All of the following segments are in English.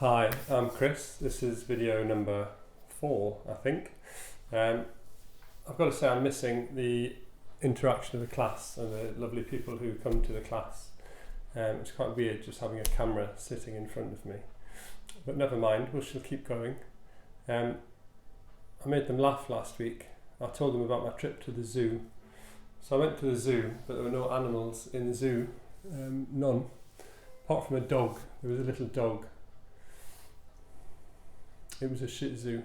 Hi, I'm Chris. This is video number 4, I think. I've got to say I'm missing the interaction of the class and the lovely people who come to the class. It's quite weird just having a camera sitting in front of me. But never mind, we shall keep going. I made them laugh last week. I told them about my trip to the zoo. So I went to the zoo, but there were no animals in the zoo. None. Apart from a dog. There was a little dog. It was a shih tzu.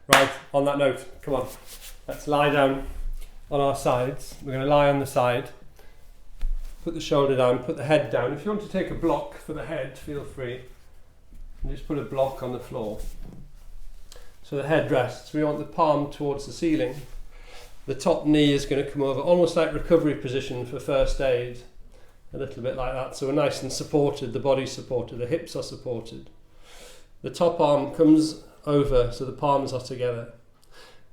Right, on that note, come on. Let's lie down on our sides. We're going to lie on the side. Put the shoulder down, put the head down. If you want to take a block for the head, feel free. And just put a block on the floor. So the head rests. We want the palm towards the ceiling. The top knee is going to come over, almost like recovery position for first aid. A little bit like that. So we're nice and supported, the body's supported, the hips are supported. The top arm comes over, so the palms are together.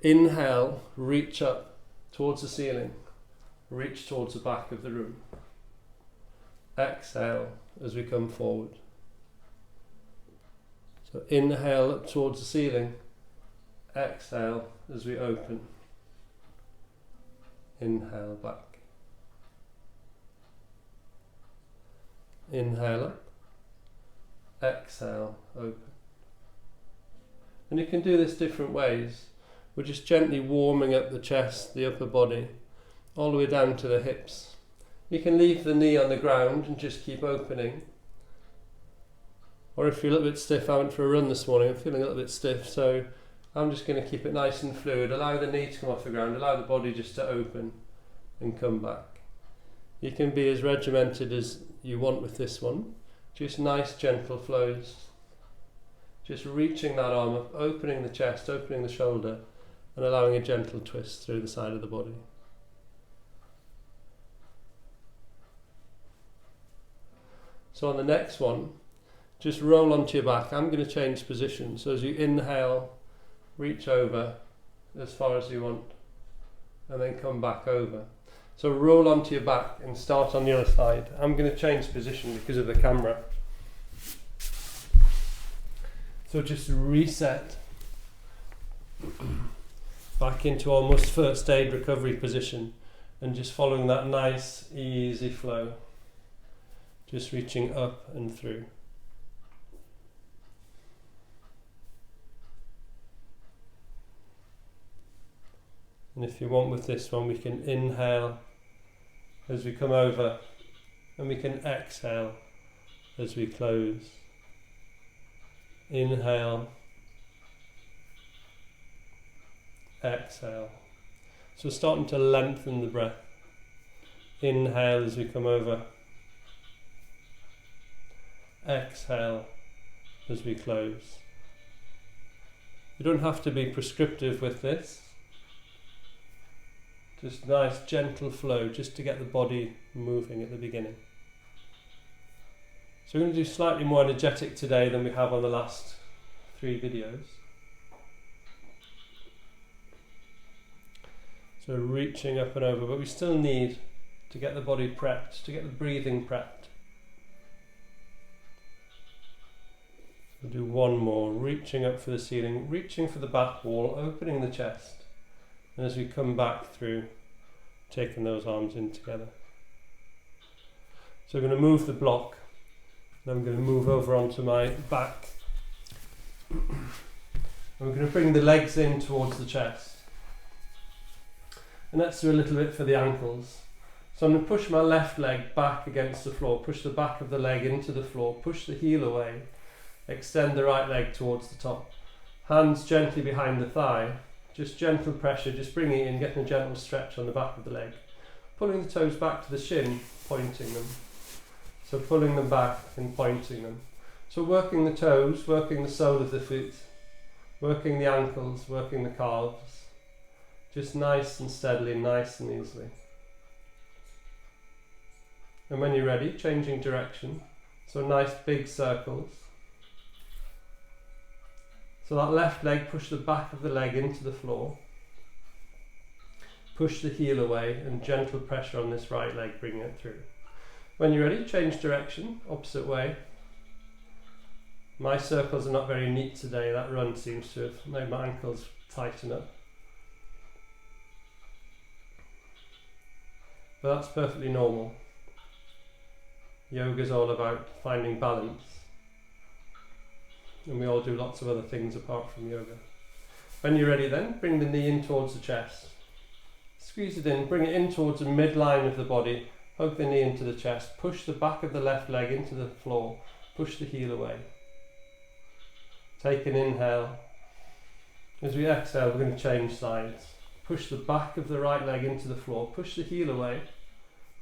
Inhale, reach up towards the ceiling. Reach towards the back of the room. Exhale as we come forward. So inhale up towards the ceiling. Exhale as we open. Inhale back. Inhale up. Exhale, open. And you can do this different ways. We're just gently warming up the chest, the upper body, all the way down to the hips. You can leave the knee on the ground and just keep opening. Or if you're a little bit stiff, I went for a run this morning, I'm feeling a little bit stiff, so I'm just going to keep it nice and fluid. Allow the knee to come off the ground, allow the body just to open and come back. You can be as regimented as you want with this one. Just nice gentle flows. Just reaching that arm up, opening the chest, opening the shoulder, and allowing a gentle twist through the side of the body. So on the next one, just roll onto your back. I'm going to change position. So as you inhale, reach over as far as you want, and then come back over. So roll onto your back and start on the other side. I'm going to change position because of the camera. So just reset back into almost first aid recovery position and just following that nice easy flow. Just reaching up and through. And if you want with this one, we can inhale as we come over and we can exhale as we close. Inhale, exhale. So starting to lengthen the breath. Inhale as we come over. Exhale as we close. You don't have to be prescriptive with this. Just nice gentle flow just to get the body moving at the beginning. So we're going to do slightly more energetic today than we have on the last 3 videos. So reaching up and over, but we still need to get the body prepped, to get the breathing prepped. We'll do one more, reaching up for the ceiling, reaching for the back wall, opening the chest. And as we come back through, taking those arms in together. So we're going to move the block. And I'm going to move over onto my back. And we're going to bring the legs in towards the chest. And let's do a little bit for the ankles. So I'm going to push my left leg back against the floor, push the back of the leg into the floor, push the heel away, extend the right leg towards the top. Hands gently behind the thigh. Just gentle pressure, just bringing it in, getting a gentle stretch on the back of the leg. Pulling the toes back to the shin, pointing them. So pulling them back and pointing them. So working the toes, working the sole of the feet, working the ankles, working the calves. Just nice and steadily, nice and easily. And when you're ready, changing direction. So nice big circles. So that left leg, push the back of the leg into the floor. Push the heel away and gentle pressure on this right leg, bringing it through. When you're ready, change direction, opposite way. My circles are not very neat today. That run seems to have made my ankles tighten up. But that's perfectly normal. Yoga is all about finding balance. And we all do lots of other things apart from yoga. When you're ready then, bring the knee in towards the chest. Squeeze it in, bring it in towards the midline of the body. Hug the knee into the chest. Push the back of the left leg into the floor. Push the heel away. Take an inhale. As we exhale, we're going to change sides. Push the back of the right leg into the floor. Push the heel away.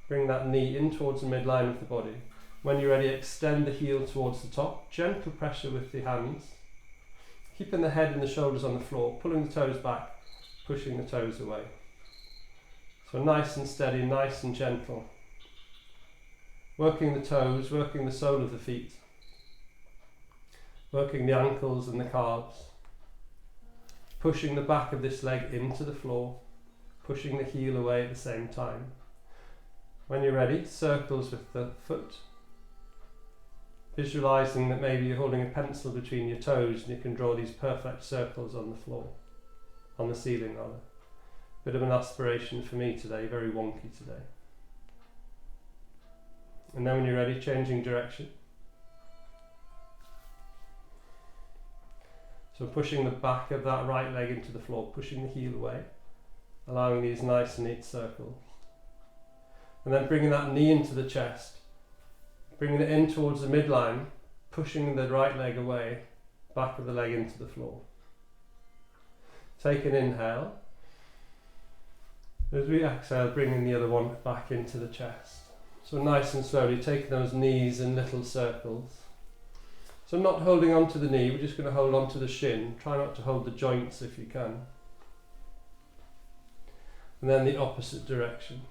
Bring that knee in towards the midline of the body. When you're ready, extend the heel towards the top. Gentle pressure with the hands. Keeping the head and the shoulders on the floor. Pulling the toes back. Pushing the toes away. So nice and steady, nice and gentle. Working the toes, working the sole of the feet. Working the ankles and the calves. Pushing the back of this leg into the floor. Pushing the heel away at the same time. When you're ready, circles with the foot. Visualising that maybe you're holding a pencil between your toes and you can draw these perfect circles on the floor. On the ceiling rather. Bit of an aspiration for me today, very wonky today. And then when you're ready, changing direction. So pushing the back of that right leg into the floor, pushing the heel away, allowing these nice and neat circles. And then bringing that knee into the chest, bringing it in towards the midline, pushing the right leg away, back of the leg into the floor. Take an inhale. As we exhale, bringing the other one back into the chest. So nice and slowly, taking those knees in little circles. So not holding on to the knee, we're just going to hold on to the shin. Try not to hold the joints if you can. And then the opposite direction.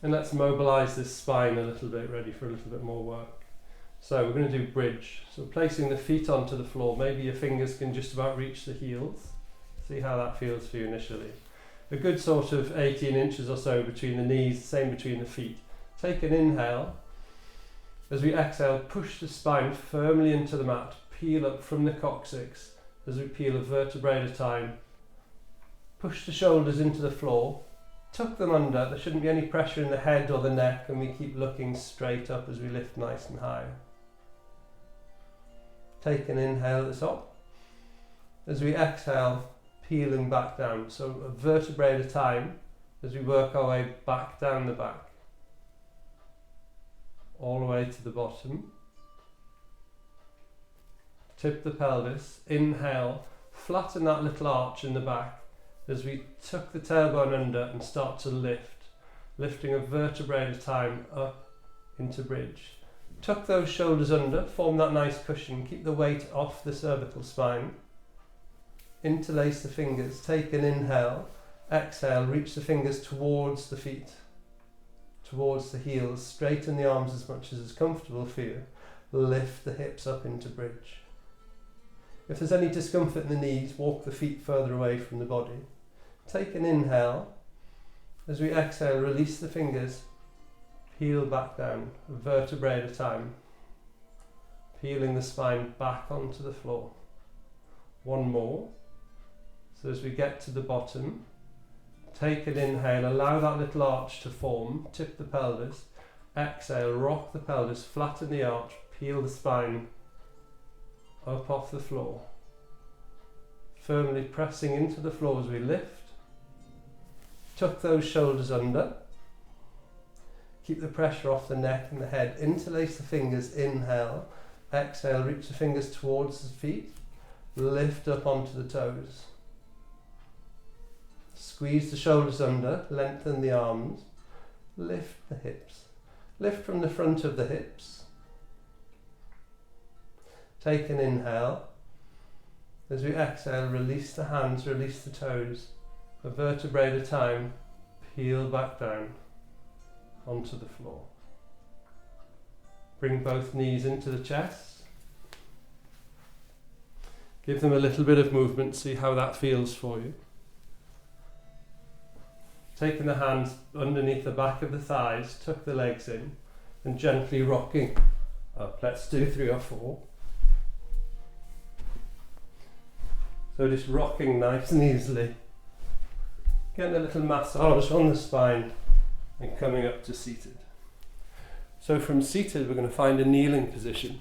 And let's mobilise this spine a little bit, ready for a little bit more work. So we're going to do bridge. So placing the feet onto the floor, maybe your fingers can just about reach the heels. See how that feels for you initially. A good sort of 18 inches or so between the knees, same between the feet. Take an inhale. As we exhale, push the spine firmly into the mat. Peel up from the coccyx as we peel a vertebrae at a time. Push the shoulders into the floor. Tuck them under. There shouldn't be any pressure in the head or the neck, and we keep looking straight up as we lift nice and high. Take an inhale at the top. As we exhale, peeling back down. So a vertebrae at a time as we work our way back down the back. All the way to the bottom. Tip the pelvis. Inhale. Flatten that little arch in the back as we tuck the tailbone under and start to lift. Lifting a vertebrae at a time up into bridge. Tuck those shoulders under. Form that nice cushion. Keep the weight off the cervical spine. Interlace the fingers. Take an inhale. Exhale. Reach the fingers towards the feet. Towards the heels, straighten the arms as much as is comfortable for you. Lift the hips up into bridge. If there's any discomfort in the knees, walk the feet further away from the body. Take an inhale. As we exhale, release the fingers. Peel back down, a vertebrae at a time. Peeling the spine back onto the floor. One more. So as we get to the bottom, take an inhale, allow that little arch to form, tip the pelvis, exhale, rock the pelvis, flatten the arch, peel the spine up off the floor. Firmly pressing into the floor as we lift. Tuck those shoulders under. Keep the pressure off the neck and the head. Interlace the fingers, inhale, exhale, reach the fingers towards the feet, lift up onto the toes. Squeeze the shoulders under, lengthen the arms, lift the hips. Lift from the front of the hips. Take an inhale. As we exhale, release the hands, release the toes. A vertebrae at a time, peel back down onto the floor. Bring both knees into the chest. Give them a little bit of movement, see how that feels for you. Taking the hands underneath the back of the thighs, tuck the legs in. and gently rocking up. Let's do 3 or 4. So just rocking nice and easily, getting a little massage on the spine and coming up to seated. So from seated we're going to find a kneeling position.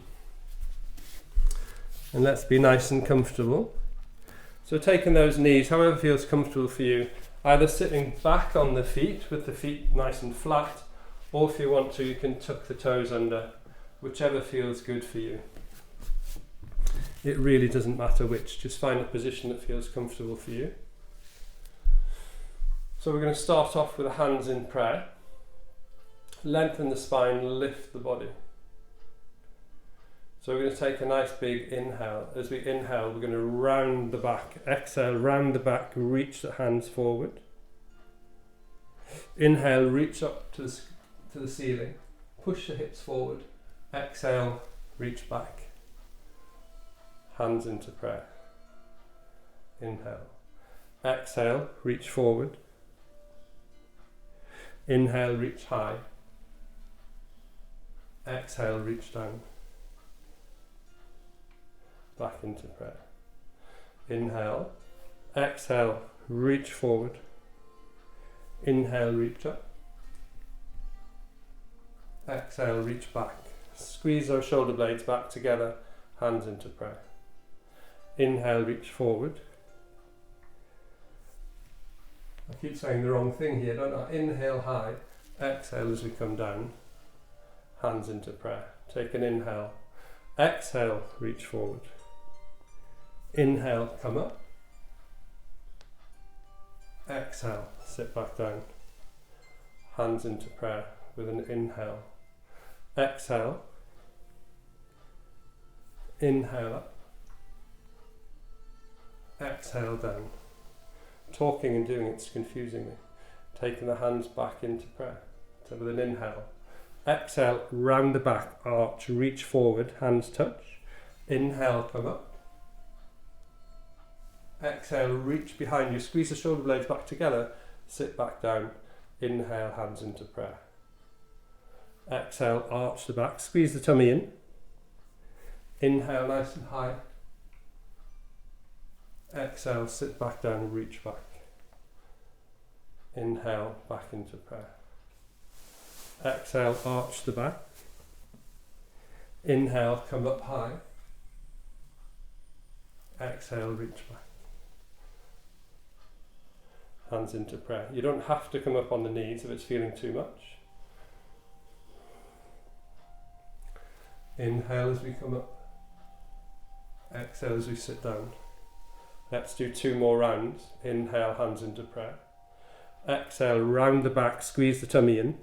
And let's be nice and comfortable. So taking those knees, however feels comfortable for you, either sitting back on the feet with the feet nice and flat, or if you want to, you can tuck the toes under, whichever feels good for you. It really doesn't matter which, just find a position that feels comfortable for you. So we're going to start off with the hands in prayer. Lengthen the spine, lift the body. So we're going to take a nice big inhale. As we inhale, we're going to round the back. Exhale, round the back, reach the hands forward. Inhale, reach up to the ceiling. Push the hips forward. Exhale, reach back. Hands into prayer. Inhale. Exhale, reach forward. Inhale, reach high. Exhale, reach down. Back into prayer. Inhale. Exhale, reach forward. Inhale, reach up. Exhale, reach back. Squeeze those shoulder blades back together, hands into prayer. Inhale, reach forward. I keep saying the wrong thing here, don't I? Inhale high, exhale as we come down, hands into prayer. Take an inhale. Exhale, reach forward. Inhale, come up. Exhale, sit back down. Hands into prayer with an inhale. Exhale. Inhale up. Exhale down. Talking and doing it's confusing me. Taking the hands back into prayer. So with an inhale. Exhale, round the back, arch, reach forward, hands touch. Inhale, come up. Exhale, reach behind you, squeeze the shoulder blades back together, sit back down. Inhale, hands into prayer. Exhale, arch the back, squeeze the tummy in. Inhale, nice and high. Exhale, sit back down and reach back. Inhale, back into prayer. Exhale, arch the back. Inhale, come up high. Exhale, reach back. Hands into prayer. You don't have to come up on the knees if it's feeling too much. Inhale as we come up. Exhale as we sit down. Let's do 2 more rounds. Inhale, hands into prayer. Exhale, round the back, squeeze the tummy in.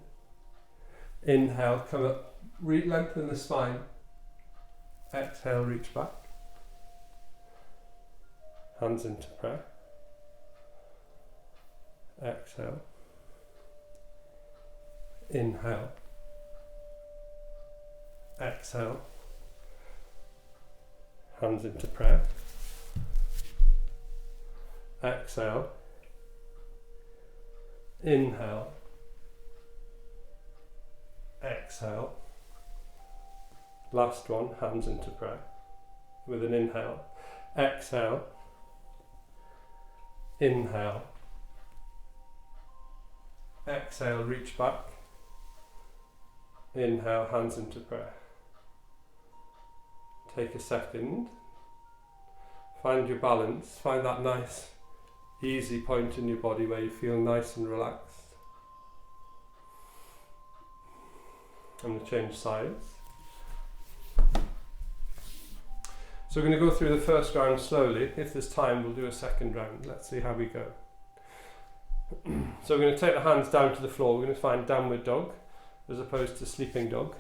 Inhale, come up, lengthen the spine. Exhale, reach back. Hands into prayer. Exhale. Inhale. Exhale. Hands into prayer. Exhale. Inhale. Exhale. Last one, hands into prayer. With an inhale. Exhale. Inhale. Exhale, reach back. Inhale, hands into prayer. Take a second. Find your balance. Find that nice, easy point in your body where you feel nice and relaxed. I'm going to change sides. So we're going to go through the first round slowly. If there's time, we'll do a second round. Let's see how we go. So we're going to take the hands down to the floor. We're going to find downward dog as opposed to sleeping dog.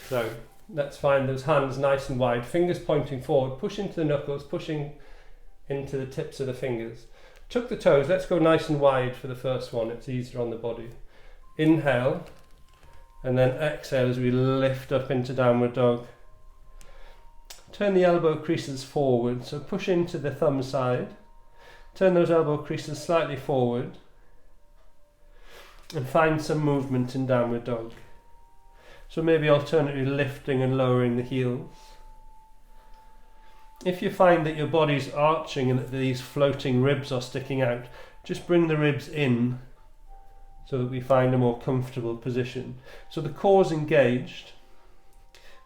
So let's find those hands nice and wide, fingers pointing forward, push into the knuckles, pushing into the tips of the fingers. Tuck the toes, let's go nice and wide for the first one, it's easier on the body. Inhale, and then exhale as we lift up into downward dog. Turn the elbow creases forward, so push into the thumb side. Turn those elbow creases slightly forward and find some movement in downward dog. So maybe alternately lifting and lowering the heels. If you find that your body's arching and that these floating ribs are sticking out, just bring the ribs in so that we find a more comfortable position. So the core's engaged.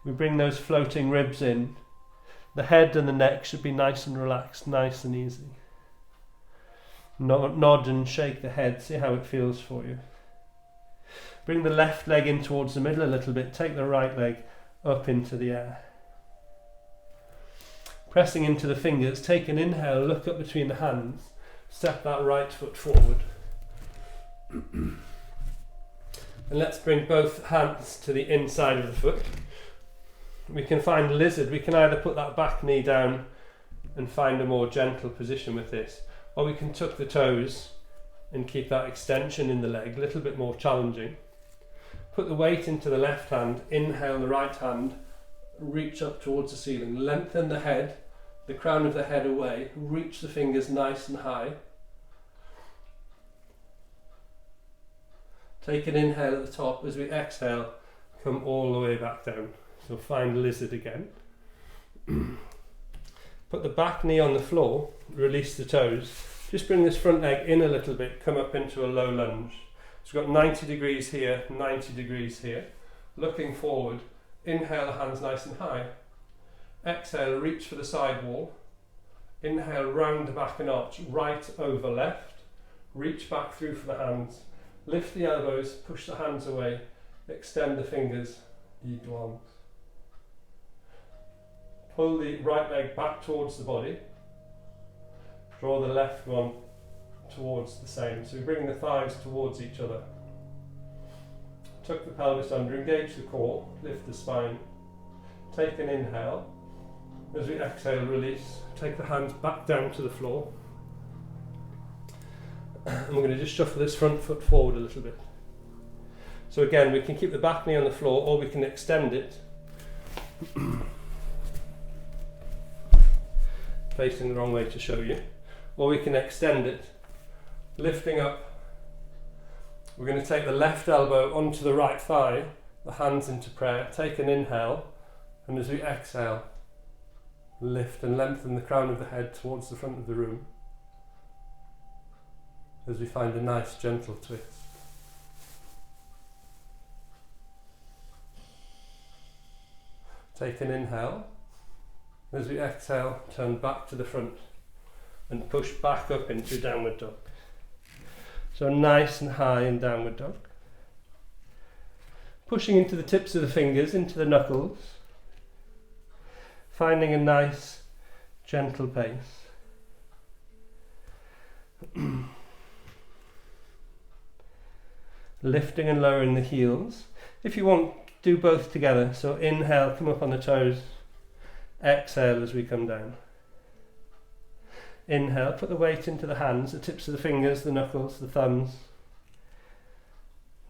We bring those floating ribs in. The head and the neck should be nice and relaxed, nice and easy. Nod and shake the head, see how it feels for you. Bring the left leg in towards the middle a little bit, take the right leg up into the air. Pressing into the fingers, take an inhale, look up between the hands, step that right foot forward. And let's bring both hands to the inside of the foot. We can find lizard. We can either put that back knee down and find a more gentle position with this, or we can tuck the toes and keep that extension in the leg, a little bit more challenging. Put the weight into the left hand, inhale the right hand, reach up towards the ceiling, lengthen the head, the crown of the head away, reach the fingers nice and high. Take an inhale at the top. As we exhale, come all the way back down. So find lizard again. Put the back knee on the floor, release the toes. Just bring this front leg in a little bit, come up into a low lunge. So we've got 90 degrees here, 90 degrees here. Looking forward, inhale the hands nice and high. Exhale, reach for the side wall. Inhale, round the back and arch, right over left. Reach back through for the hands. Lift the elbows, push the hands away, extend the fingers, eagle arms. Pull the right leg back towards the body. Draw the left one towards the same. So we bring the thighs towards each other. Tuck the pelvis under, engage the core, lift the spine. Take an inhale. As we exhale, release. Take the hands back down to the floor. And we're going to just shuffle this front foot forward a little bit. So again, we can keep the back knee on the floor, or we can extend it. Facing the wrong way to show you. Or we can extend it, lifting up. We're going to take the left elbow onto the right thigh, the hands into prayer. Take an inhale, and as we exhale, lift and lengthen the crown of the head towards the front of the room. As we find a nice gentle twist. Take an inhale. As we exhale, turn back to the front and push back up into downward dog. So nice and high in downward dog. Pushing into the tips of the fingers, into the knuckles. Finding a nice gentle pace. Lifting and lowering the heels. If you want, do both together. So inhale, come up on the toes. Exhale as we come down. Inhale, put the weight into the hands, the tips of the fingers, the knuckles, the thumbs.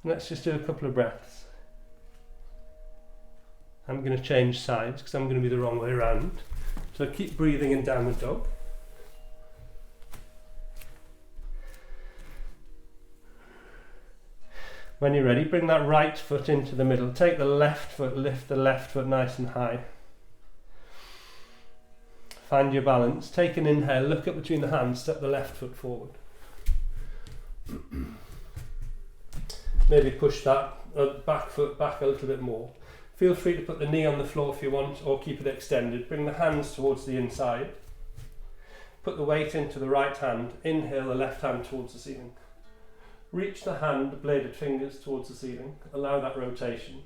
Let's just do a couple of breaths. I'm going to change sides because I'm going to be the wrong way around. So keep breathing in downward dog. When you're ready, bring that right foot into the middle. Take the left foot, lift the left foot nice and high. Find your balance. Take an inhale, look up between the hands, step the left foot forward. Maybe push that back foot back a little bit more. Feel free to put the knee on the floor if you want, or keep it extended. Bring the hands towards the inside. Put the weight into the right hand. Inhale the left hand towards the ceiling. Reach the hand, the bladed fingers towards the ceiling. Allow that rotation.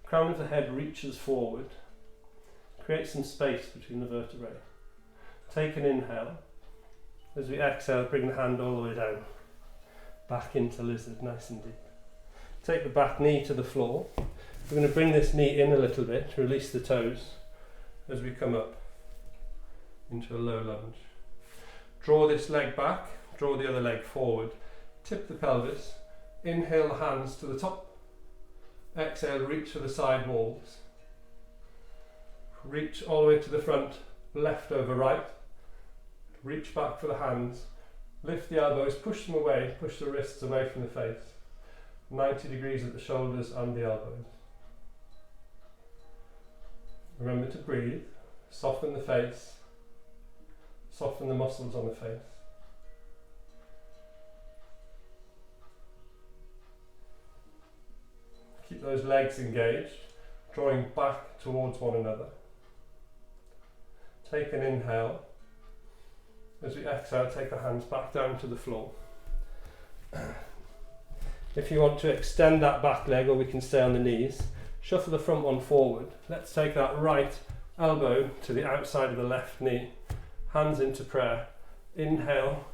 Crown of the head reaches forward. Create some space between the vertebrae. Take an inhale. As we exhale, bring the hand all the way down. Back into lizard, nice and deep. Take the back knee to the floor. We're going to bring this knee in a little bit, release the toes as we come up into a low lunge. Draw this leg back, draw the other leg forward. Tip the pelvis, inhale the hands to the top, exhale, reach for the side walls. Reach all the way to the front, left over right. Reach back for the hands, lift the elbows, push them away, push the wrists away from the face. 90 degrees at the shoulders and the elbows. Remember to breathe, soften the face, soften the muscles on the face. Keep those legs engaged, drawing back towards one another. Take an inhale. As we exhale, take the hands back down to the floor. If you want to extend that back leg, or we can stay on the knees, shuffle the front one forward. Let's take that right elbow to the outside of the left knee. Hands into prayer. Inhale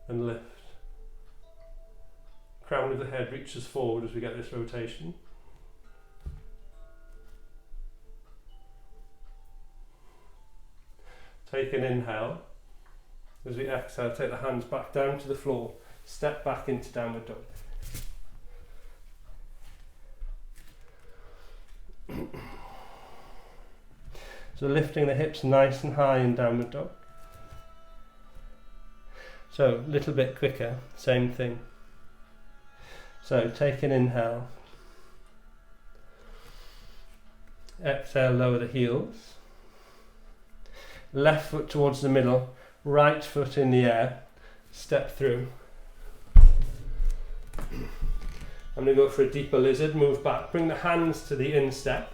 and lift. Crown of the head reaches forward as we get this rotation. Take an inhale. As we exhale, take the hands back down to the floor. Step back into downward dog. So lifting the hips nice and high in downward dog. So a little bit quicker, same thing. So take an inhale. Exhale, lower the heels. Left foot towards the middle, right foot in the air, step through. I'm going to go for a deeper lizard, move back, bring the hands to the instep,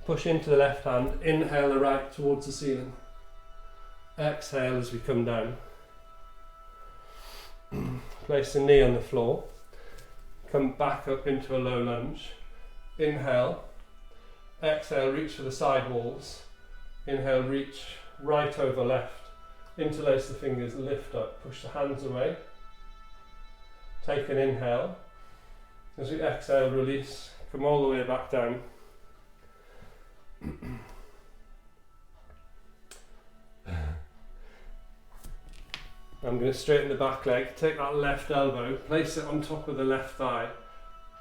push into the left hand, inhale the right towards the ceiling. Exhale as we come down. Place the knee on the floor, come back up into a low lunge. Inhale, exhale, reach for the side walls. Inhale, reach right over left, interlace the fingers, lift up, push the hands away. Take an inhale. As we exhale, release, come all the way back down. I'm going to straighten the back leg, take that left elbow, place it on top of the left thigh.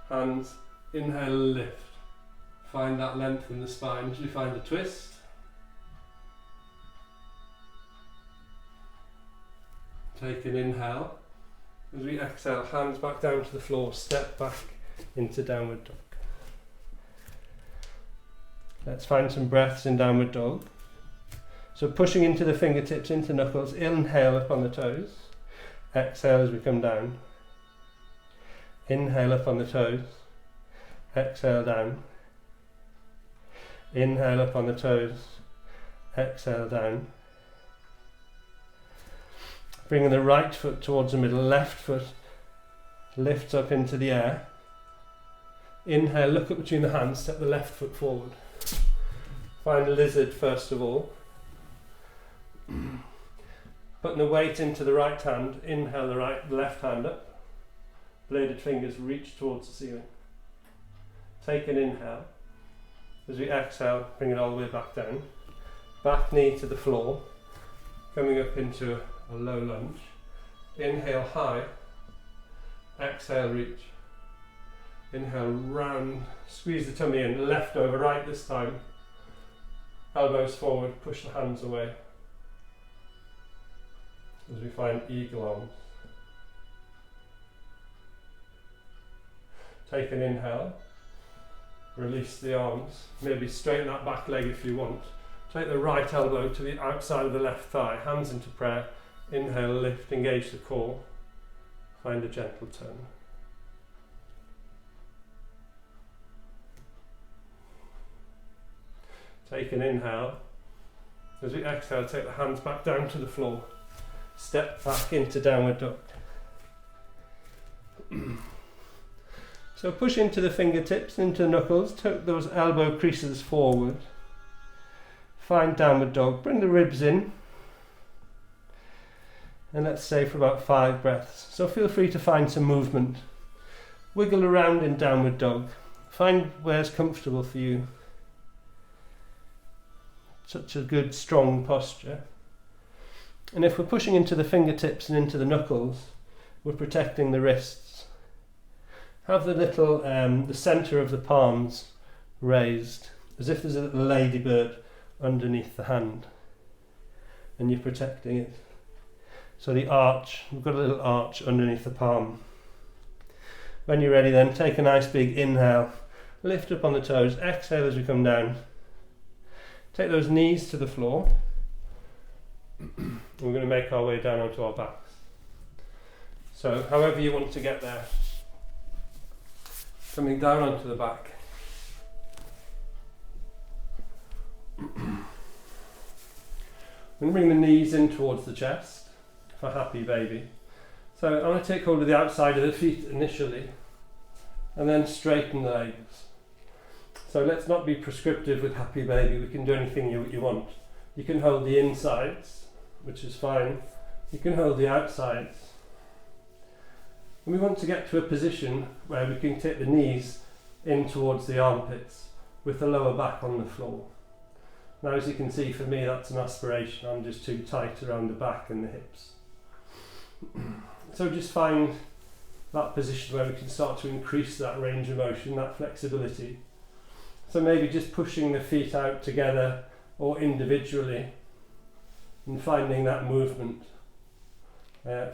Hands, inhale, lift. Find that length in the spine as we find a twist. Take an inhale. As we exhale, hands back down to the floor, step back into downward dog. Let's find some breaths in downward dog. So pushing into the fingertips, into knuckles, inhale up on the toes. Exhale as we come down. Inhale up on the toes. Exhale down. Inhale up on the toes. Exhale down. Bringing the right foot towards the middle, left foot lifts up into the air. Inhale, look up between the hands, step the left foot forward. Find a lizard first of all. Putting the weight into the right hand, inhale the left hand up. Bladed fingers reach towards the ceiling. Take an inhale. As we exhale, bring it all the way back down. Back knee to the floor. Coming up into a low lunge. Inhale high. Exhale reach. Inhale round. Squeeze the tummy in. Left over right this time. Elbows forward. Push the hands away. As we find eagle arms. Take an inhale. Release the arms. Maybe straighten that back leg if you want. Take the right elbow to the outside of the left thigh. Hands into prayer. Inhale, lift, engage the core. Find a gentle turn. Take an inhale. As we exhale, take the hands back down to the floor. Step back into downward dog. So push into the fingertips, into the knuckles, tuck those elbow creases forward. Find downward dog, bring the ribs in. And let's stay for about 5 breaths. So feel free to find some movement. Wiggle around in downward dog. Find where's comfortable for you. Such a good, strong posture. And if we're pushing into the fingertips and into the knuckles, we're protecting the wrists. Have the little, the centre of the palms raised, as if there's a little ladybird underneath the hand. And you're protecting it. So the arch, we've got a little arch underneath the palm. When you're ready then, take a nice big inhale. Lift up on the toes, exhale as we come down. Take those knees to the floor. We're going to make our way down onto our backs. So however you want to get there. Coming down onto the back. I'm going to bring the knees in towards the chest for happy baby. So I'm going to take hold of the outside of the feet initially and then straighten the legs. So let's not be prescriptive with happy baby. We can do anything you want. You can hold the insides, which is fine. You can hold the outsides. And we want to get to a position where we can take the knees in towards the armpits with the lower back on the floor. Now, as you can see, for me that's an aspiration. I'm just too tight around the back and the hips. So just find that position where we can start to increase that range of motion, that flexibility. So maybe just pushing the feet out together or individually and finding that movement,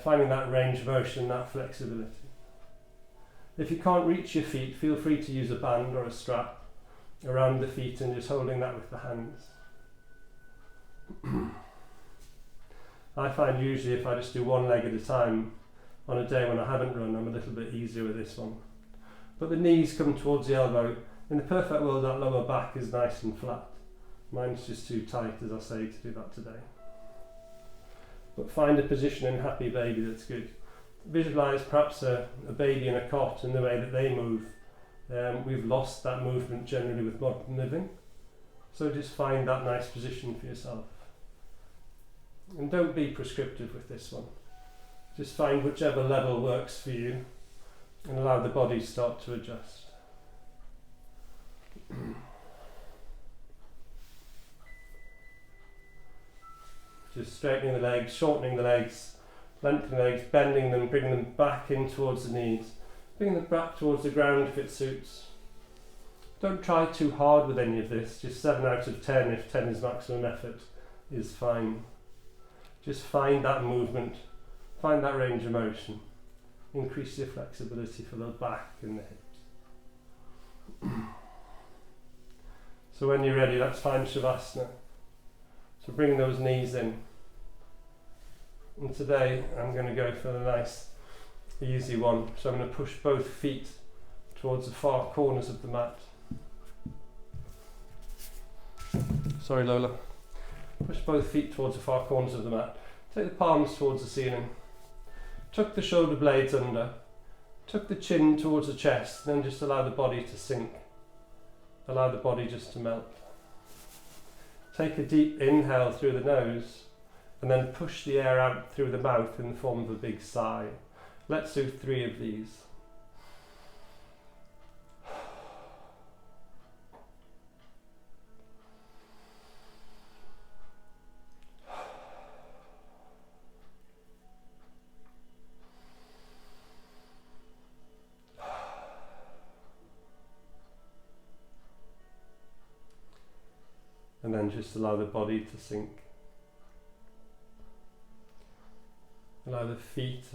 finding that range of motion, that flexibility. If you can't reach your feet, feel free to use a band or a strap around the feet and just holding that with the hands. I find usually if I just do one leg at a time on a day when I haven't run, I'm a little bit easier with this one. But the knees come towards the elbow. In the perfect world, that lower back is nice and flat. Mine's just too tight, as I say, to do that today. But find a position in happy baby that's good. Visualise perhaps a baby in a cot and the way that they move. We've lost that movement generally with modern living. So just find that nice position for yourself. And don't be prescriptive with this one. Just find whichever level works for you and allow the body to start to adjust. Just straightening the legs, shortening the legs, lengthening the legs, bending them, bringing them back in towards the knees. Bring them back towards the ground if it suits. Don't try too hard with any of this. Just 7 out of 10, if 10 is maximum effort, is fine. Just find that movement, find that range of motion. Increase your flexibility for the back and the hips. So when you're ready, let's find Shavasana. So bring those knees in. And today I'm going to go for the nice, easy one. So I'm going to push both feet towards the far corners of the mat. Sorry, Lola. Push both feet towards the far corners of the mat. Take the palms towards the ceiling. Tuck the shoulder blades under. Tuck the chin towards the chest. Then just allow the body to sink. Allow the body just to melt. Take a deep inhale through the nose and then push the air out through the mouth in the form of a big sigh. Let's do 3 of these. And then just allow the body to sink. Allow the feet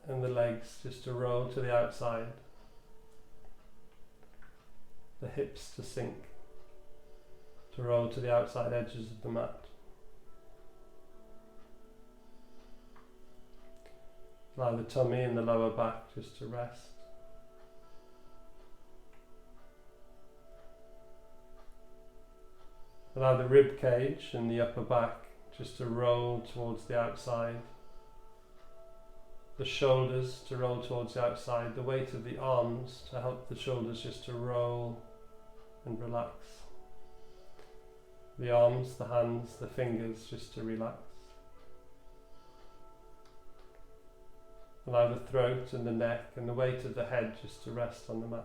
and the legs just to roll to the outside. The hips to sink, to roll to the outside edges of the mat. Allow the tummy and the lower back just to rest. Allow the rib cage and the upper back just to roll towards the outside. The shoulders to roll towards the outside. The weight of the arms to help the shoulders just to roll and relax. The arms, the hands, the fingers just to relax. Allow the throat and the neck and the weight of the head just to rest on the mat.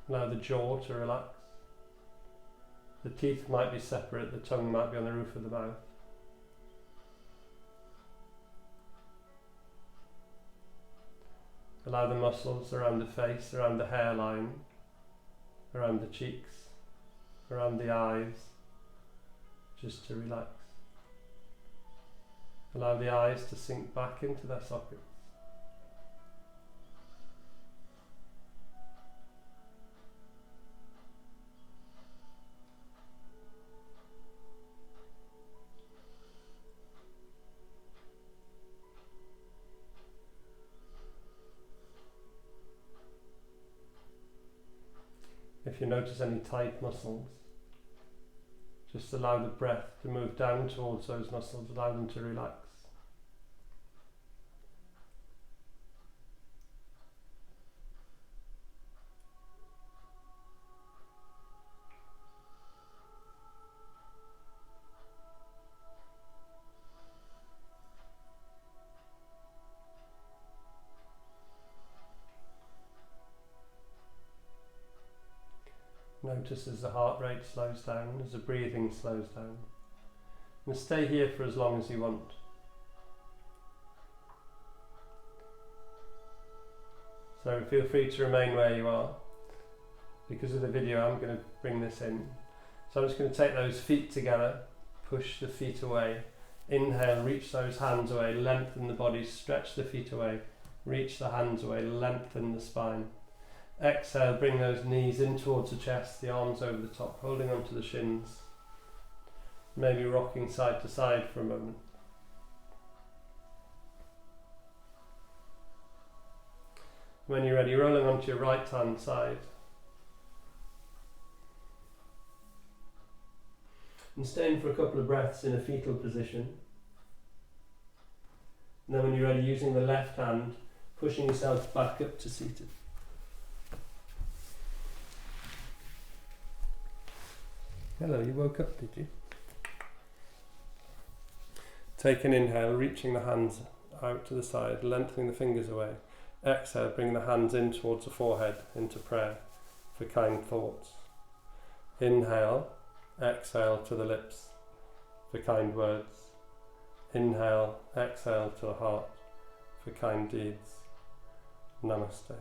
Allow the jaw to relax. The teeth might be separate, the tongue might be on the roof of the mouth. Allow the muscles around the face, around the hairline, around the cheeks, around the eyes, just to relax. Allow the eyes to sink back into their sockets. If you notice any tight muscles, just allow the breath to move down towards those muscles, allow them to relax. Notice as the heart rate slows down, as the breathing slows down. And stay here for as long as you want. So feel free to remain where you are. Because of the video, I'm going to bring this in. So I'm just going to take those feet together, push the feet away. Inhale, reach those hands away, lengthen the body, stretch the feet away, reach the hands away, lengthen the spine. Exhale, bring those knees in towards the chest, the arms over the top, holding onto the shins. Maybe rocking side to side for a moment. When you're ready, rolling onto your right hand side. And staying for a couple of breaths in a fetal position. And then when you're ready, using the left hand, pushing yourself back up to seated. Hello, you woke up, did you? Take an inhale, reaching the hands out to the side, lengthening the fingers away. Exhale, bring the hands in towards the forehead, into prayer for kind thoughts. Inhale, exhale to the lips for kind words. Inhale, exhale to the heart for kind deeds. Namaste.